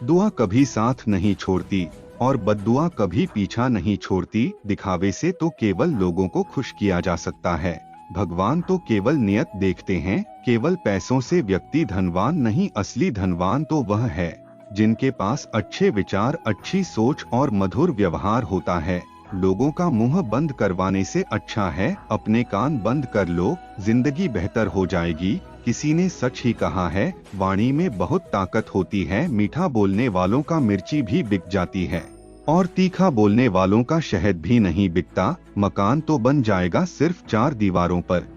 दुआ कभी साथ नहीं छोड़ती और बद्दुआ कभी पीछा नहीं छोड़ती। दिखावे से तो केवल लोगों को खुश किया जा सकता है। भगवान तो केवल नियत देखते हैं। केवल पैसों से व्यक्ति धनवान नहीं, असली धनवान तो वह है जिनके पास अच्छे विचार, अच्छी सोच और मधुर व्यवहार होता है। लोगों का मुंह बंद करवाने से अच्छा है अपने कान बंद कर लो, जिंदगी बेहतर हो जाएगी। किसी ने सच ही कहा है, वाणी में बहुत ताकत होती है। मीठा बोलने वालों का मिर्ची भी बिक जाती है और तीखा बोलने वालों का शहद भी नहीं बिकता। मकान तो बन जाएगा सिर्फ 4 दीवारों पर,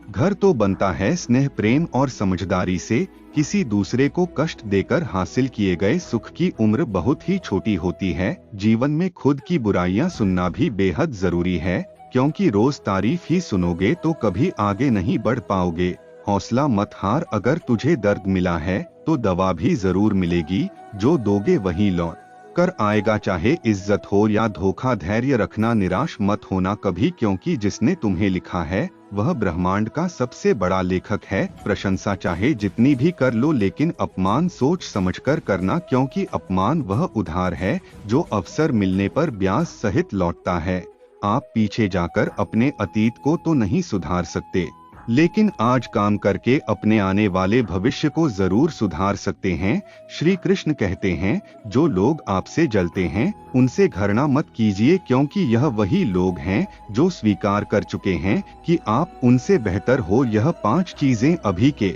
घर तो बनता है स्नेह, प्रेम और समझदारी से। किसी दूसरे को कष्ट देकर हासिल किए गए सुख की उम्र बहुत ही छोटी होती है। जीवन में खुद की बुराइयां सुनना भी बेहद जरूरी है, क्योंकि रोज तारीफ ही सुनोगे तो कभी आगे नहीं बढ़ पाओगे। हौसला मत हार, अगर तुझे दर्द मिला है तो दवा भी जरूर मिलेगी। जो दोगे वही लौट कर आएगा, चाहे इज्जत हो या धोखा। धैर्य रखना, निराश मत होना कभी, क्योंकि जिसने तुम्हें लिखा है वह ब्रह्मांड का सबसे बड़ा लेखक है। प्रशंसा चाहे जितनी भी कर लो, लेकिन अपमान सोच समझकर करना, क्योंकि अपमान वह उधार है जो अवसर मिलने पर ब्याज सहित लौटता है। आप पीछे जाकर अपने अतीत को तो नहीं सुधार सकते, लेकिन आज काम करके अपने आने वाले भविष्य को जरूर सुधार सकते हैं। श्री कृष्ण कहते हैं, जो लोग आपसे जलते हैं उनसे घृणा मत कीजिए, क्योंकि यह वही लोग हैं जो स्वीकार कर चुके हैं कि आप उनसे बेहतर हो। यह 5 चीजें अभी के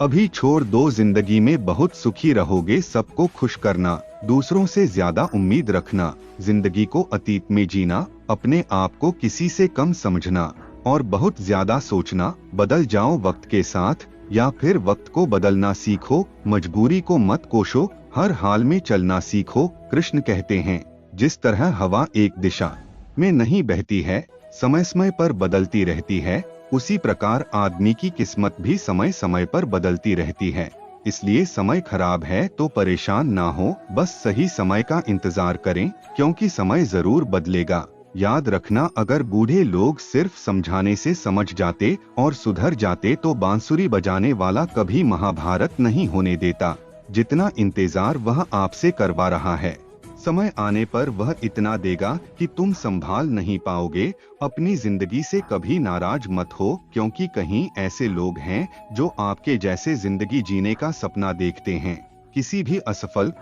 अभी छोड़ दो, जिंदगी में बहुत सुखी रहोगे। सबको खुश करना, दूसरों से ज्यादा उम्मीद रखना, जिंदगी को अतीत में जीना, अपने आप को किसी से कम समझना और बहुत ज्यादा सोचना। बदल जाओ वक्त के साथ या फिर वक्त को बदलना सीखो। मजबूरी को मत कोसो, हर हाल में चलना सीखो। कृष्ण कहते हैं, जिस तरह हवा एक दिशा में नहीं बहती है, समय समय पर बदलती रहती है, उसी प्रकार आदमी की किस्मत भी समय समय पर बदलती रहती है। इसलिए समय खराब है तो परेशान ना हो, बस सही समय का इंतजार करें, क्योंकि समय जरूर बदलेगा। याद रखना, अगर बूढ़े लोग सिर्फ समझाने से समझ जाते और सुधर जाते तो बांसुरी बजाने वाला कभी महाभारत नहीं होने देता। जितना इंतजार वह आपसे करवा रहा है, समय आने पर वह इतना देगा कि तुम संभाल नहीं पाओगे। अपनी जिंदगी से कभी नाराज मत हो, क्योंकि कहीं ऐसे लोग हैं जो आपके जैसे जिंदगी जीने का सपना देखते हैं। किसी भी असफल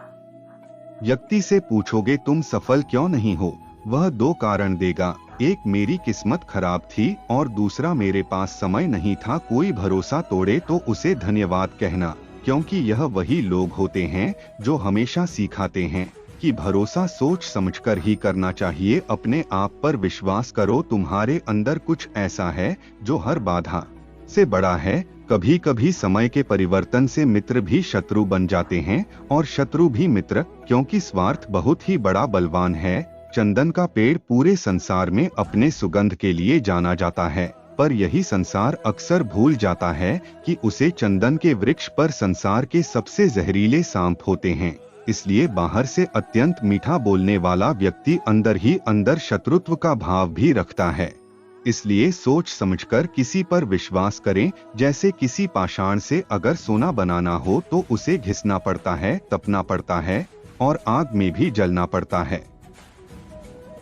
व्यक्ति से पूछोगे तुम सफल क्यों नहीं हो, वह 2 कारण देगा, एक मेरी किस्मत खराब थी और दूसरा मेरे पास समय नहीं था। कोई भरोसा तोड़े तो उसे धन्यवाद कहना, क्योंकि यह वही लोग होते हैं जो हमेशा सिखाते हैं कि भरोसा सोच समझकर ही करना चाहिए। अपने आप पर विश्वास करो, तुम्हारे अंदर कुछ ऐसा है जो हर बाधा से बड़ा है। कभी कभी समय के परिवर्तन से मित्र भी शत्रु बन जाते हैं और शत्रु भी मित्र, क्योंकि स्वार्थ बहुत ही बड़ा बलवान है। चंदन का पेड़ पूरे संसार में अपने सुगंध के लिए जाना जाता है, पर यही संसार अक्सर भूल जाता है कि उसे चंदन के वृक्ष पर संसार के सबसे जहरीले सांप होते हैं। इसलिए बाहर से अत्यंत मीठा बोलने वाला व्यक्ति अंदर ही अंदर शत्रुत्व का भाव भी रखता है। इसलिए सोच समझकर किसी पर विश्वास करें। जैसे किसी पाषाण से अगर सोना बनाना हो तो उसे घिसना पड़ता है, तपना पड़ता है और आग में भी जलना पड़ता है।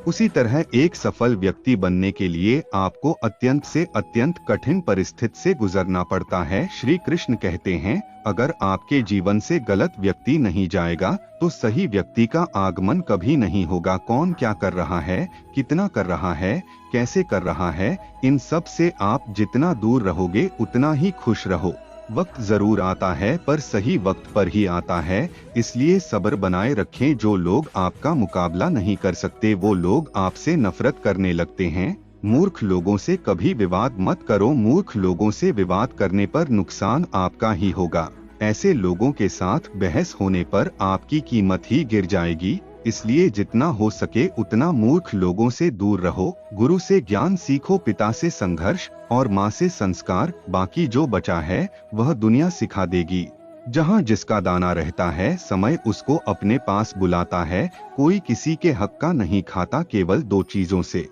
उसी तरह एक सफल व्यक्ति बनने के लिए आपको अत्यंत से अत्यंत कठिन परिस्थिति से गुजरना पड़ता है। श्री कृष्ण कहते हैं, अगर आपके जीवन से गलत व्यक्ति नहीं जाएगा तो सही व्यक्ति का आगमन कभी नहीं होगा। कौन क्या कर रहा है, कितना कर रहा है, कैसे कर रहा है, इन सब से आप जितना दूर रहोगे उतना ही खुश रहो। वक्त जरूर आता है पर सही वक्त पर ही आता है, इसलिए सब्र बनाए रखें। जो लोग आपका मुकाबला नहीं कर सकते वो लोग आपसे नफरत करने लगते हैं। मूर्ख लोगों से कभी विवाद मत करो, मूर्ख लोगों से विवाद करने पर नुकसान आपका ही होगा। ऐसे लोगों के साथ बहस होने पर आपकी कीमत ही गिर जाएगी। इसलिए जितना हो सके उतना मूर्ख लोगों से दूर रहो। गुरु से ज्ञान सीखो, पिता से संघर्ष और माँ से संस्कार, बाकी जो बचा है वह दुनिया सिखा देगी। जहाँ जिसका दाना रहता है समय उसको अपने पास बुलाता है। कोई किसी के हक का नहीं खाता, केवल 2 चीजों से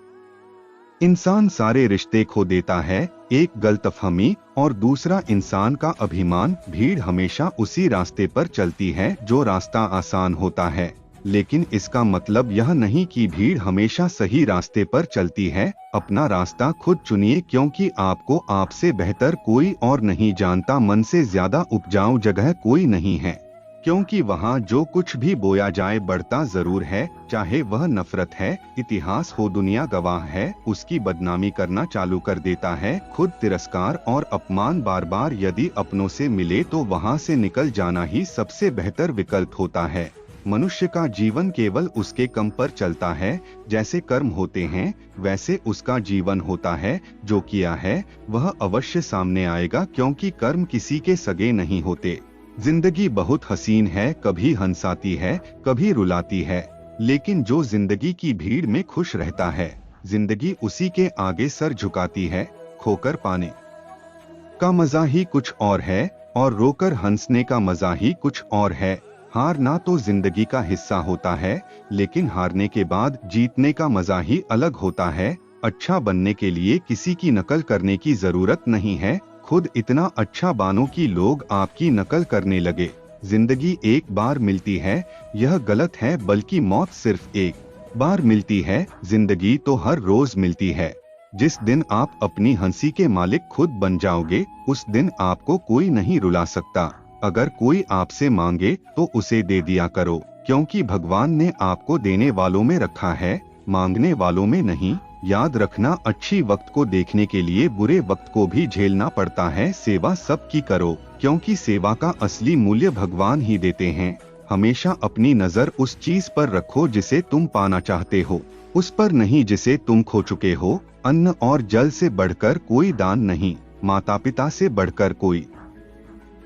इंसान सारे रिश्ते खो देता है, एक गलतफहमी और दूसरा इंसान का अभिमान। भीड़ हमेशा उसी रास्ते पर चलती है जो रास्ता आसान होता है, लेकिन इसका मतलब यह नहीं कि भीड़ हमेशा सही रास्ते पर चलती है। अपना रास्ता खुद चुनिए, क्योंकि आपको आपसे बेहतर कोई और नहीं जानता। मन से ज्यादा उपजाऊ जगह कोई नहीं है, क्योंकि वहाँ जो कुछ भी बोया जाए बढ़ता जरूर है, चाहे वह नफरत है। इतिहास हो दुनिया गवाह है, उसकी बदनामी करना चालू कर देता है। खुद तिरस्कार और अपमान बार बार यदि अपनों से मिले तो वहाँ से निकल जाना ही सबसे बेहतर विकल्प होता है। मनुष्य का जीवन केवल उसके कम पर चलता है। जैसे कर्म होते हैं वैसे उसका जीवन होता है। जो किया है वह अवश्य सामने आएगा, क्योंकि कर्म किसी के सगे नहीं होते। जिंदगी बहुत हसीन है, कभी हंसाती है, कभी रुलाती है, लेकिन जो जिंदगी की भीड़ में खुश रहता है, जिंदगी उसी के आगे सर झुकाती है। खोकर पाने का मजा ही कुछ और है, और रोकर हंसने का मजा ही कुछ और है। हारना तो जिंदगी का हिस्सा होता है, लेकिन हारने के बाद जीतने का मजा ही अलग होता है। अच्छा बनने के लिए किसी की नकल करने की जरूरत नहीं है, खुद इतना अच्छा बानो कि लोग आपकी नकल करने लगे। जिंदगी एक बार मिलती है, यह गलत है, बल्कि मौत सिर्फ एक बार मिलती है। जिंदगी तो हर रोज मिलती है। जिस दिन आप अपनी हंसी के मालिक खुद बन जाओगे, उस दिन आपको कोई नहीं रुला सकता। अगर कोई आपसे मांगे तो उसे दे दिया करो, क्योंकि भगवान ने आपको देने वालों में रखा है, मांगने वालों में नहीं। याद रखना, अच्छी वक्त को देखने के लिए बुरे वक्त को भी झेलना पड़ता है। सेवा सबकी करो, क्योंकि सेवा का असली मूल्य भगवान ही देते हैं। हमेशा अपनी नजर उस चीज पर रखो जिसे तुम पाना चाहते हो, उस पर नहीं जिसे तुम खो चुके हो। अन्न और जल से बढ़कर कोई दान नहीं, माता पिता से बढ़कर कोई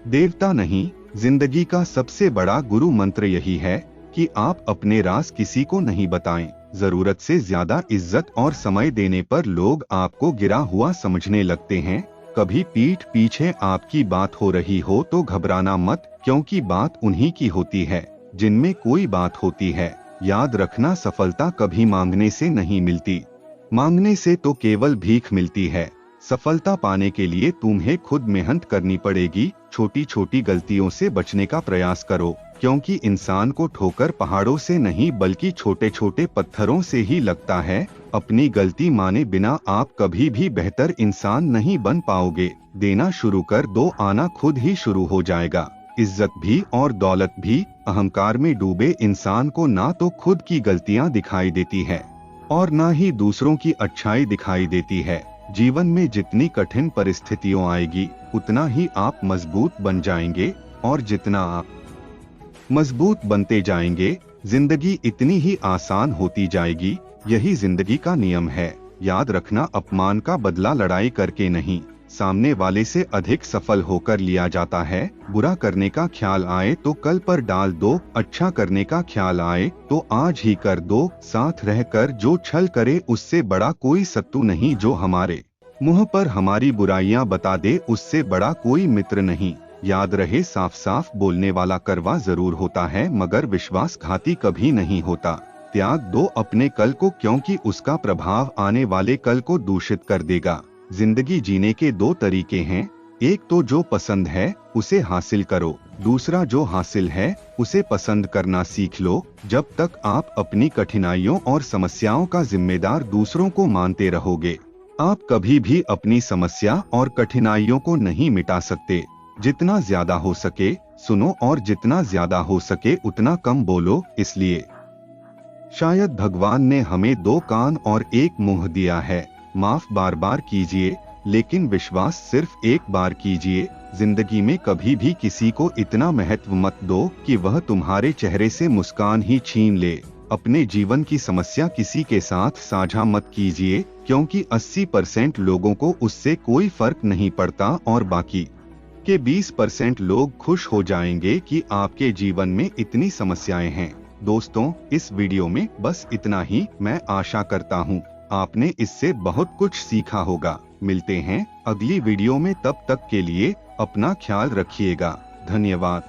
देवता नहीं। जिंदगी का सबसे बड़ा गुरु मंत्र यही है कि आप अपने राज किसी को नहीं बताएं। जरूरत से ज्यादा इज्जत और समय देने पर लोग आपको गिरा हुआ समझने लगते हैं। कभी पीठ पीछे आपकी बात हो रही हो तो घबराना मत, क्योंकि बात उन्हीं की होती है जिनमें कोई बात होती है। याद रखना, सफलता कभी मांगने से नहीं मिलती, मांगने से तो केवल भीख मिलती है। सफलता पाने के लिए तुम्हें खुद मेहनत करनी पड़ेगी। छोटी छोटी गलतियों से बचने का प्रयास करो, क्योंकि इंसान को ठोकर पहाड़ों से नहीं बल्कि छोटे छोटे पत्थरों से ही लगता है। अपनी गलती माने बिना आप कभी भी बेहतर इंसान नहीं बन पाओगे। देना शुरू कर दो, आना खुद ही शुरू हो जाएगा। इज्जत भी और दौलत भी अहंकार में डूबे इंसान को ना तो खुद की गलतियां दिखाई देती है और ना ही दूसरों की अच्छाई दिखाई देती है। जीवन में जितनी कठिन परिस्थितियां आएगी उतना ही आप मजबूत बन जाएंगे, और जितना आप मजबूत बनते जाएंगे जिंदगी इतनी ही आसान होती जाएगी। यही जिंदगी का नियम है। याद रखना, अपमान का बदला लड़ाई करके नहीं, सामने वाले से अधिक सफल होकर लिया जाता है। बुरा करने का ख्याल आए तो कल पर डाल दो, अच्छा करने का ख्याल आए तो आज ही कर दो। साथ रहकर जो छल करे उससे बड़ा कोई शत्रु नहीं, जो हमारे मुंह पर हमारी बुराइयां बता दे उससे बड़ा कोई मित्र नहीं। याद रहे, साफ साफ बोलने वाला करवा जरूर होता है, मगर विश्वासघाती कभी नहीं होता। त्याग दो अपने कल को, क्योंकि उसका प्रभाव आने वाले कल को दूषित कर देगा। जिंदगी जीने के दो तरीके हैं, एक तो जो पसंद है उसे हासिल करो, दूसरा जो हासिल है उसे पसंद करना सीख लो। जब तक आप अपनी कठिनाइयों और समस्याओं का जिम्मेदार दूसरों को मानते रहोगे, आप कभी भी अपनी समस्या और कठिनाइयों को नहीं मिटा सकते। जितना ज्यादा हो सके सुनो, और जितना ज्यादा हो सके उतना कम बोलो। इसलिए शायद भगवान ने हमें दो कान और एक मुंह दिया है। माफ बार बार कीजिए, लेकिन विश्वास सिर्फ एक बार कीजिए। जिंदगी में कभी भी किसी को इतना महत्व मत दो कि वह तुम्हारे चेहरे से मुस्कान ही छीन ले। अपने जीवन की समस्या किसी के साथ साझा मत कीजिए, क्योंकि 80% लोगों को उससे कोई फर्क नहीं पड़ता और बाकी के 20% लोग खुश हो जाएंगे कि आपके जीवन में इतनी समस्याएं हैं। दोस्तों, इस वीडियो में बस इतना ही। मैं आशा करता हूँ आपने इससे बहुत कुछ सीखा होगा। मिलते हैं अगली वीडियो में, तब तक के लिए अपना ख्याल रखिएगा। धन्यवाद।